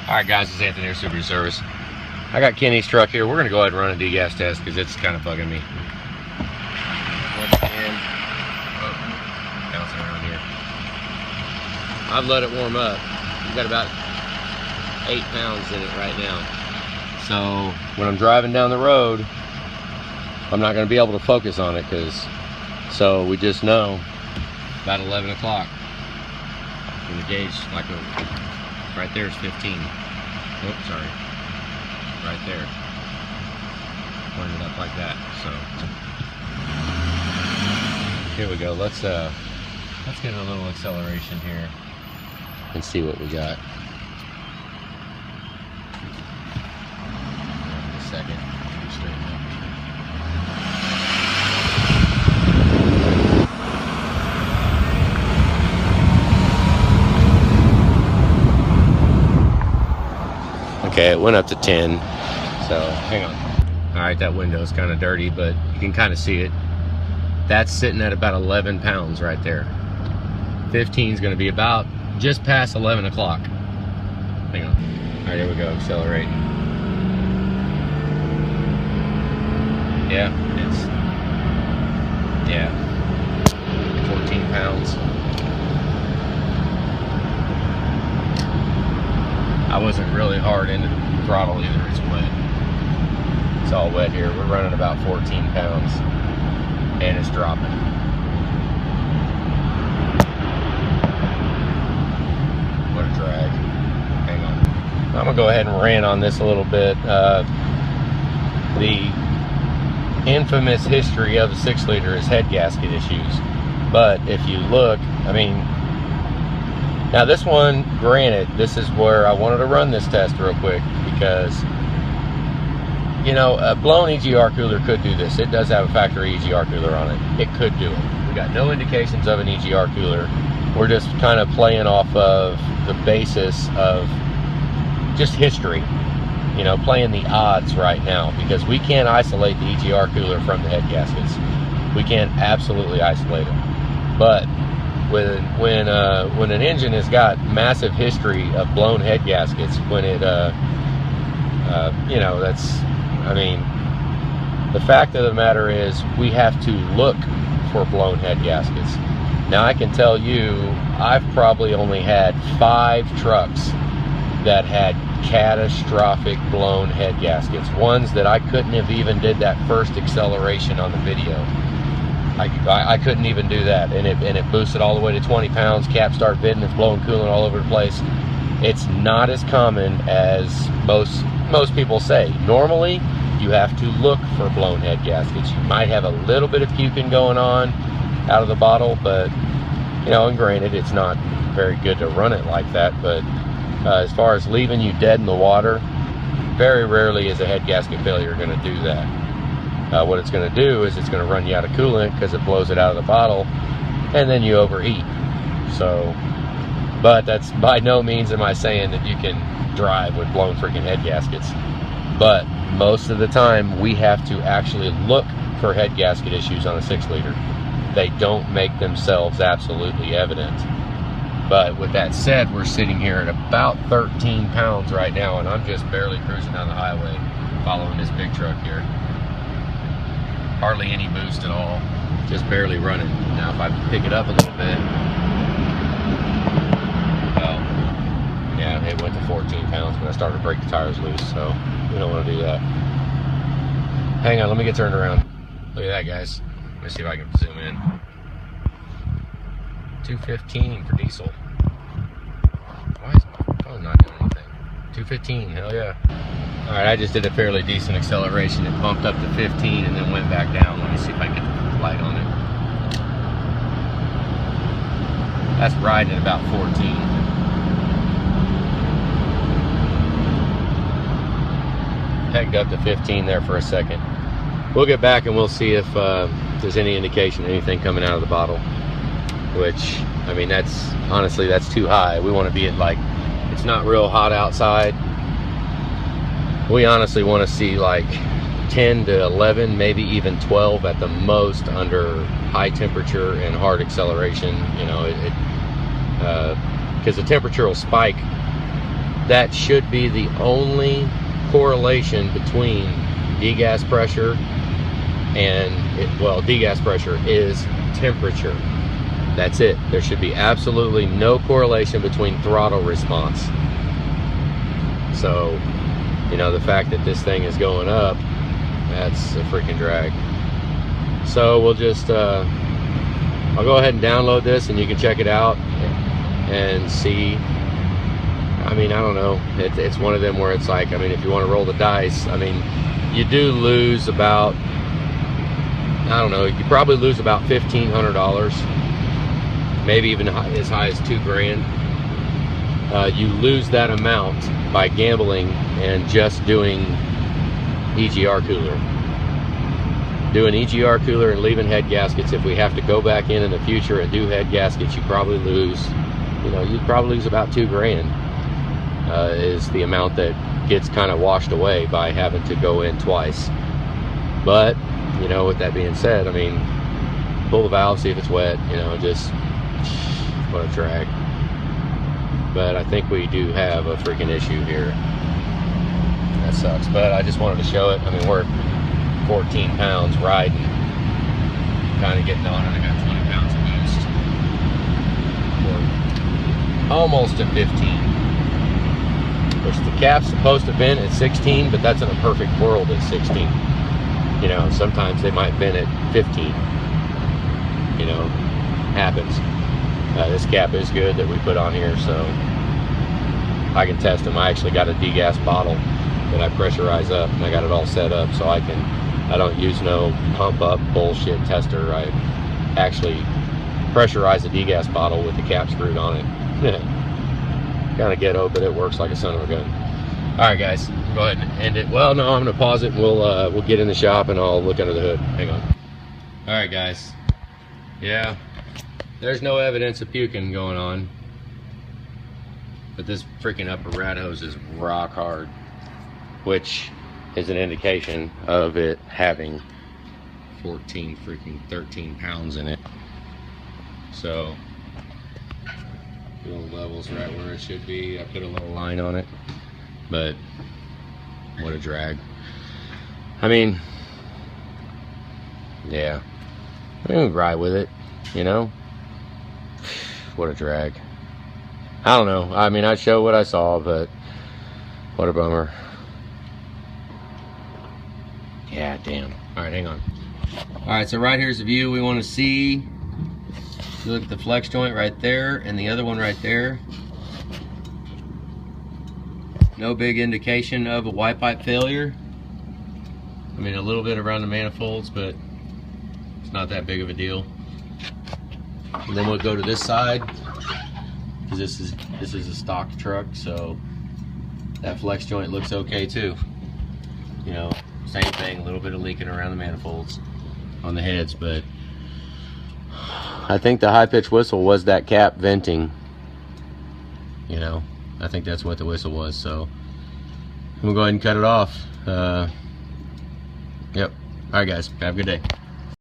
Alright guys, it's Anthony here, Super Service. I got Kenny's truck here. We're going to go ahead and run a degas test because it's kind of bugging me. Bouncing around here. I've let it warm up. We've got about 8 pounds in it right now. So when I'm driving down the road, I'm not going to be able to focus on it so we just know about 11 o'clock. And the gauge, like right there is 15. Oh, sorry. Right there. Pointed up like that. So here we go. Let's get a little acceleration here and see what we got. In a second. Straighten up. Okay, it went up to 10, so hang on. All right, that window's kind of dirty, but you can kind of see it. That's sitting at about 11 pounds right there. 15 is going to be about just past 11 o'clock. Hang on. All right, here we go, accelerating. Yeah, 14 pounds. I wasn't really hard into the throttle either, it's wet. It's all wet here. We're running about 14 pounds and it's dropping. What a drag. Hang on. I'm gonna go ahead and rant on this a little bit. The infamous history of the 6-liter is head gasket issues. But if you look, I mean, now this one, granted, this is where I wanted to run this test real quick because, you know, a blown EGR cooler could do this. It does have a factory EGR cooler on it. It could do it. We got no indications of an EGR cooler. We're just kind of playing off of the basis of just history, you know, playing the odds right now because we can't isolate the EGR cooler from the head gaskets. We can't absolutely isolate them. But when an engine has got massive history of blown head gaskets, when it you know, that's, I mean, the fact of the matter is we have to look for blown head gaskets. Now I can tell you I've probably only had 5 trucks that had catastrophic blown head gaskets, ones that I couldn't have even did that first acceleration on the video. I couldn't even do that, and it boosted all the way to 20 pounds. Cap started venting, it's blowing coolant all over the place. It's not as common as most people say. Normally, you have to look for blown head gaskets. You might have a little bit of puking going on out of the bottle, but you know, and granted, it's not very good to run it like that. But as far as leaving you dead in the water, very rarely is a head gasket failure going to do that. What it's going to do is it's going to run you out of coolant because it blows it out of the bottle, and then you overheat. So, but that's by no means am I saying that you can drive with blown freaking head gaskets. But most of the time, we have to actually look for head gasket issues on a 6-liter. They don't make themselves absolutely evident. But with that said, we're sitting here at about 13 pounds right now, and I'm just barely cruising down the highway following this big truck here. Hardly any boost at all, just barely running. Now if I pick it up a little bit, well, yeah, it went to 14 pounds, but I started to break the tires loose, so we don't want to do that. Hang on, let me get turned around. Look at that, guys. Let me see if I can zoom in. 215 for diesel. Why is my phone not doing anything? 215, hell yeah. All right, I just did a fairly decent acceleration. It bumped up to 15 and then went back down. Let me see if I can get the light on it. That's riding at about 14. Pegged up to 15 there for a second. We'll get back and we'll see if there's any indication of anything coming out of the bottle. Which, I mean, that's honestly, that's too high. We want to be at, like, it's not real hot outside. We honestly want to see like 10 to 11, maybe even 12 at the most under high temperature and hard acceleration. You know, because the temperature will spike that should be the only correlation between degas pressure and degas pressure is temperature. That's it. There should be absolutely no correlation between throttle response. So, you know, the fact that this thing is going up, that's a freaking drag. So we'll just I'll go ahead and download this and you can check it out and see. I mean, I don't know, it's one of them where it's like, I mean, if you want to roll the dice, I mean, you do lose about, I don't know, you probably lose about $1,500, maybe even as high as $2,000. You lose that amount by gambling and just doing EGR cooler. Doing EGR cooler and leaving head gaskets. If we have to go back in the future and do head gaskets, you probably lose, you know, you'd probably lose about $2,000 is the amount that gets kind of washed away by having to go in twice. But, you know, with that being said, I mean, pull the valve, see if it's wet, you know, just, what a drag. But I think we do have a freaking issue here. That sucks, but I just wanted to show it. I mean, we're 14 pounds riding, kind of getting on it. I got 20 pounds of boost. We're almost to 15. Which the cap's supposed to vent at 16, but that's in a perfect world at 16. You know, sometimes they might vent at 15. You know, happens. This cap is good that we put on here, so I can test them. I actually got a degas bottle that I pressurize up, and I got it all set up so I don't use no pump up bullshit tester. I actually pressurize a degas bottle with the cap screwed on it. Kind of ghetto, but it works like a son of a gun. All right, guys, go ahead and end it. Well, no, I'm gonna pause it and we'll get in the shop and I'll look under the hood. Hang on. All right, guys. Yeah, there's no evidence of puking going on, but this freaking upper rat hose is rock hard, which is an indication of it having 13 pounds in it. So fuel levels right where it should be. I put a little line on it, but what a drag. I mean, yeah, I mean, we ride with it, you know. What a drag. I don't know. I mean, I show what I saw, but what a bummer. Yeah, damn. All right, hang on. All right, so right here's the view we want to see. You look at the flex joint right there and the other one right there. No big indication of a Y pipe failure. I mean, a little bit around the manifolds, but it's not that big of a deal. And then we'll go to this side, because this is a stock truck, so that flex joint looks okay too. You know, same thing, a little bit of leaking around the manifolds on the heads, but I think the high-pitched whistle was that cap venting. You know, I think that's what the whistle was, so we'll go ahead and cut it off. Yep. All right, guys, have a good day.